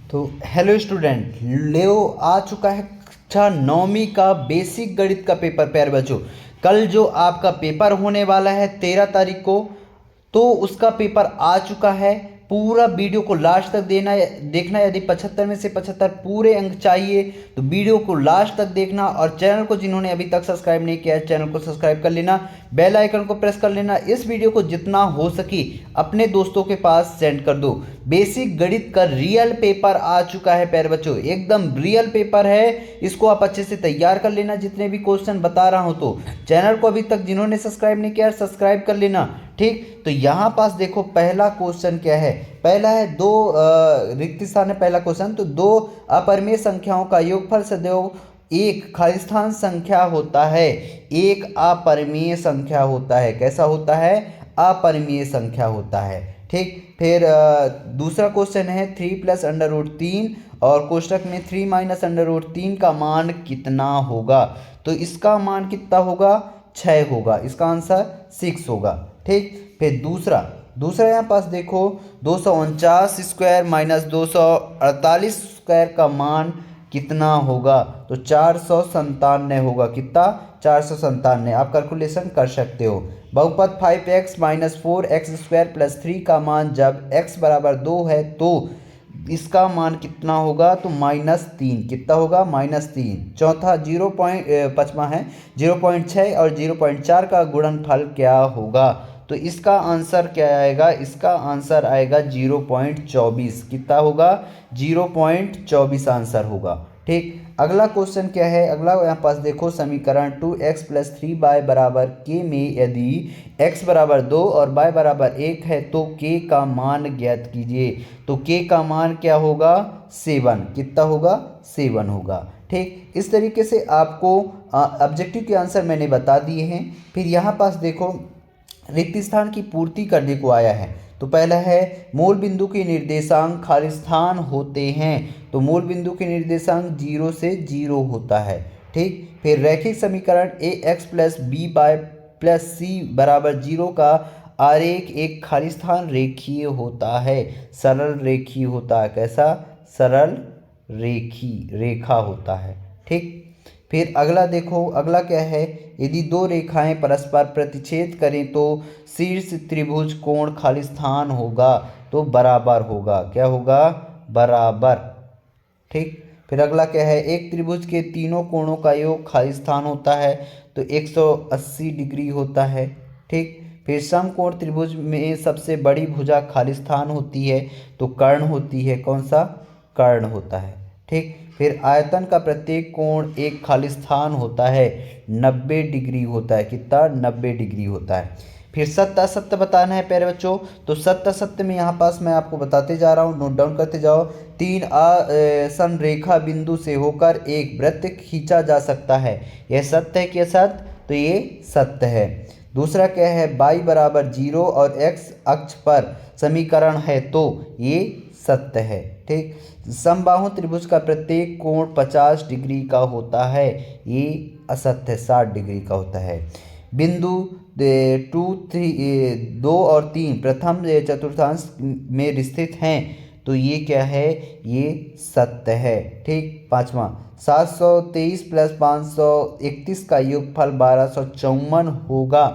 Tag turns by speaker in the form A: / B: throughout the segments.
A: तो hello student, लेओ आ चुका है कक्षा नौवीं का बेसिक गणित का पेपर। प्यारे बच्चों, कल जो आपका पेपर होने वाला है 13 तारीख को, तो उसका पेपर आ चुका है। पूरा वीडियो को लास्ट तक देखना। यदि 75 में से 75 पूरे अंक चाहिए तो वीडियो को लास्ट तक देखना। और चैनल को जिन्होंने अभी तक सब्सक्राइब नहीं किया है, चैनल को सब्सक्राइब कर लेना, बेल आइकन को प्रेस कर लेना। इस वीडियो को जितना हो सके अपने दोस्तों के पास सेंड कर दो। बेसिक गणित का रियल पेपर आ चुका है प्यारे बच्चों, एकदम रियल पेपर है। इसको आप अच्छे से तैयार कर लेना, जितने भी क्वेश्चन बता रहा हूं। तो चैनल को अभी तक जिन्होंने सब्सक्राइब नहीं किया, सब्सक्राइब कर लेना। ठीक, तो यहाँ पास देखो पहला क्वेश्चन क्या है। पहला है दो रिक्त स्थान है पहला क्वेश्चन। तो दो अपरिमेय संख्याओं का योगफल सदैव एक खाली स्थान संख्या होता है। एक अपरिमेय संख्या होता है। कैसा होता है? अपरिमेय संख्या होता है। ठीक, फिर दूसरा क्वेश्चन है 3 + √3 और कोष्टक में 3 - √3 का मान कितना होगा। तो इसका मान कितना होगा? 6 होगा। इसका आंसर 6 होगा। ठीक, फिर दूसरा यहाँ पास देखो 249 स्क्वायर - 248 स्क्वायर का मान कितना होगा। तो 497 होगा। कितना? 497। आप कैलकुलेशन कर सकते हो। बहुपद 5x - 4x² + 3 का मान जब x बराबर 2 है तो इसका मान कितना होगा। तो -3। कितना होगा? -3। चौथा 5वां है 0.6 और 0.4 का गुणनफल क्या होगा। तो इसका आंसर क्या आएगा? इसका आंसर आएगा 0.24। कितना होगा? 0.24 आंसर होगा। ठीक, अगला क्वेश्चन क्या है? अगला यहाँ पास देखो समीकरण 2x + 3y = k में यदि x बराबर 2 और y बराबर 1 है तो k का मान ज्ञात कीजिए। तो k का मान क्या होगा? 7। कितना होगा? 7 होगा। ठीक, इस तरीके से आपको ऑब्जेक्टिव के आंसर मैंने बता दिए हैं। फिर यहाँ पास देखो रिक्त स्थान की पूर्ति करने को आया है। तो पहला है मूल बिंदु के निर्देशांक खाली स्थान होते हैं। तो मूल बिंदु के निर्देशांक 0 से 0 होता है। ठीक, फिर रैखिक समीकरण ax + by + c = 0 का आरेख एक खाली स्थान रेखीय होता है। सरल रेखीय होता है। कैसा? सरल रेखा होता है। ठीक, फिर अगला देखो, अगला क्या है? यदि दो रेखाएं परस्पर प्रतिच्छेद करें तो शीर्ष त्रिभुज कोण खाली स्थान होगा। तो बराबर होगा। क्या होगा? बराबर। ठीक, फिर अगला क्या है? एक त्रिभुज के तीनों कोणों का योग खाली स्थान होता है। तो 180 डिग्री होता है। ठीक, फिर समकोण त्रिभुज में सबसे बड़ी भुजा खाली स्थान होती है। तो कर्ण होती है। कौन सा? कर्ण होता है। ठीक, फिर आयतन का प्रत्येक कोण एक खाली स्थान होता है। 90 डिग्री होता है। कितना? 90 डिग्री होता है। फिर सत्य असत्य बताना है प्यारे बच्चों। तो सत्य असत्य में यहाँ पास मैं आपको बताते जा रहा हूँ, नोट डाउन करते जाओ। 3 संरेखा बिंदु से होकर एक वृत्त खींचा जा सकता है। यह सत्य है कि असत्य? तो ये सत्य है। दूसरा क्या है? y = 0 और x अक्ष पर समीकरण है। तो ये सत्य है। ठीक, समबाहु त्रिभुज का प्रत्येक कोण 50 डिग्री का होता है। ये असत्य, 60 डिग्री का होता है। बिंदु 2 और 3 प्रथम चतुर्थांश में स्थित हैं। तो ये क्या है? ये सत्य है। ठीक, पांचवा 723 + 531 का योगफल 1254 होगा।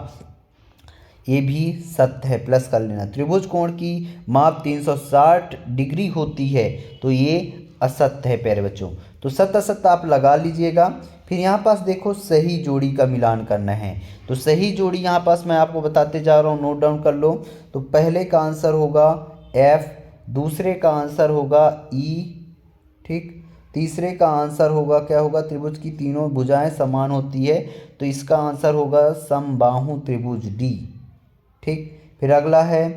A: ये भी सत्य है, प्लस कर लेना। त्रिभुज कोण की माप 360 डिग्री होती है। तो ये असत्य है प्यारे बच्चों। तो सत्य असत्य आप लगा लीजिएगा। फिर यहाँ पास देखो सही जोड़ी का मिलान करना है। तो सही जोड़ी यहाँ पास मैं आपको बताते जा रहा हूँ, नोट डाउन कर लो। तो पहले का आंसर होगा F, दूसरे का आंसर होगा E। ठीक, तीसरे का आंसर होगा क्या होगा? त्रिभुज की तीनों भुजाएं समान होती है। तो इसका आंसर होगा समबाहु त्रिभुज D। ठीक, फिर अगला है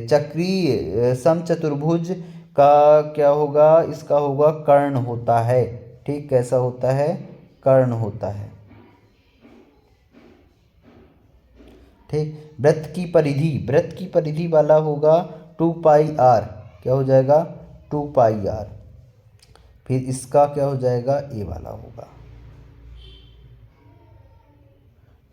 A: चक्रीय समचतुर्भुज का क्या होगा? इसका होगा कर्ण होता है। ठीक, कैसा होता है? कर्ण होता है। ठीक, वृत्त की परिधि वाला होगा 2πr। क्या हो जाएगा? 2πr। फिर इसका क्या हो जाएगा? ए वाला होगा।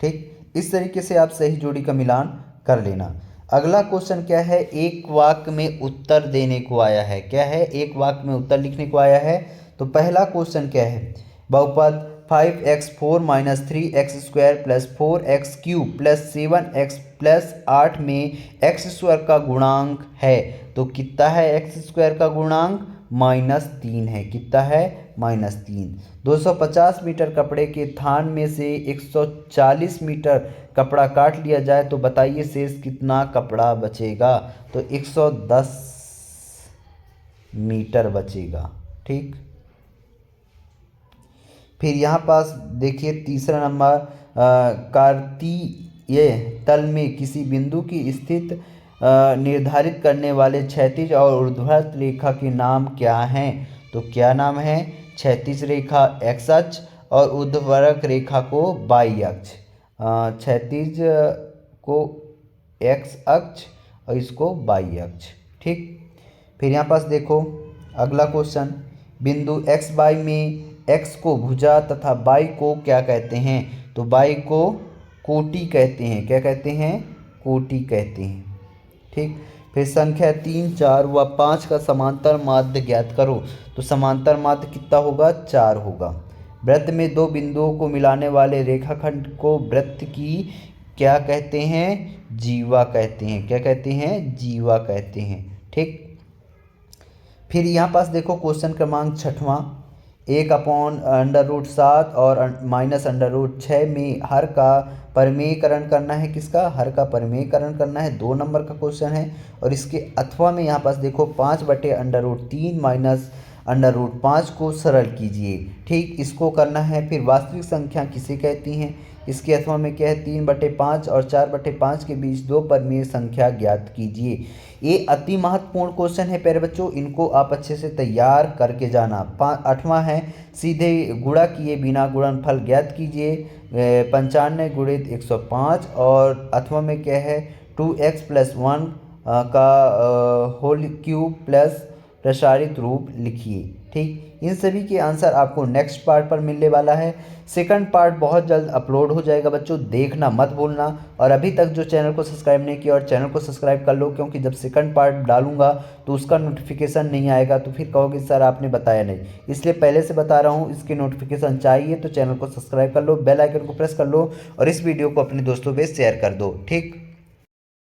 A: ठीक, इस तरीके से आप सही जोड़ी का मिलान कर लेना। अगला क्वेश्चन क्या है, एक वाक्य में उत्तर देने को आया है। क्या है, एक वाक्य में उत्तर लिखने को आया है। तो पहला क्वेश्चन क्या है, बहुपद 5x4 - 3x² + 4x³ + 7x + 8 में x² का गुणांक है। तो कितना है x² का गुणांक, -3 है। कितना है, -3। 250 मीटर कपड़े के थान में से 140 मीटर कपड़ा काट लिया जाए तो बताइए शेष कितना कपड़ा बचेगा। तो 110 मीटर बचेगा। ठीक, फिर यहाँ पास देखिए तीसरा नंबर, कार्तीय तल में किसी बिंदु की स्थिति निर्धारित करने वाले क्षैतिज और ऊर्ध्वाधर रेखा के नाम क्या हैं। तो क्या नाम है, क्षैतिज रेखा x अक्ष और ऊर्ध्वाधर रेखा को y अक्ष। क्षैतिज को x अक्ष और इसको y अक्ष। ठीक, फिर यहाँ पास देखो अगला क्वेश्चन, बिंदु x y में x को भुजा तथा y को क्या कहते हैं। तो y को कोटि कहते हैं। क्या कहते हैं, कोटि कहते हैं। ठीक, फिर संख्या 3, 4 व 5 का समांतर माध्य ज्ञात करो। तो समांतर माध्य कितना होगा, 4 होगा। वृत्त में दो बिंदुओं को मिलाने वाले रेखाखंड को वृत्त की क्या कहते हैं, जीवा कहते हैं। क्या कहते हैं, जीवा कहते हैं। ठीक, फिर यहाँ पास देखो क्वेश्चन क्रमांक 6वां, 1/√7 और -√6 में हर का परिमेयकरण करना है। किसका, हर का परिमेयकरण करना है। 2 नंबर का क्वेश्चन है। और इसके अथवा में यहाँ पास देखो 5/√3 - √5 को सरल कीजिए। ठीक, इसको करना है। फिर वास्तविक संख्या किसे कहती हैं, इसके अथवा में क्या है, 3/5 और 4/5 के बीच 2 परिमेय संख्या ज्ञात कीजिए। ये अति महत्वपूर्ण क्वेश्चन है प्यारे बच्चों, इनको आप अच्छे से तैयार करके जाना। 8वां है, सीधे गुणा किए बिना गुणनफल ज्ञात कीजिए। 95 × 105 और अथवा में क्या है, 2x + 1 का होल क्यूब प्लस प्रसारित रूप लिखिए। ठीक, इन सभी के आंसर आपको नेक्स्ट पार्ट पर मिलने वाला है। सेकंड पार्ट बहुत जल्द अपलोड हो जाएगा बच्चों, देखना मत भूलना। और अभी तक जो चैनल को सब्सक्राइब नहीं किया और चैनल को सब्सक्राइब कर लो, क्योंकि जब सेकंड पार्ट डालूंगा तो उसका नोटिफिकेशन नहीं आएगा, तो फिर कहोगे सर आपने बताया नहीं। इसलिए पहले से बता रहा हूँ, इसके नोटिफिकेशन चाहिए तो चैनल को सब्सक्राइब कर लो, बेल आइकन को प्रेस कर लो और इस वीडियो को अपने दोस्तों पे शेयर कर दो। ठीक।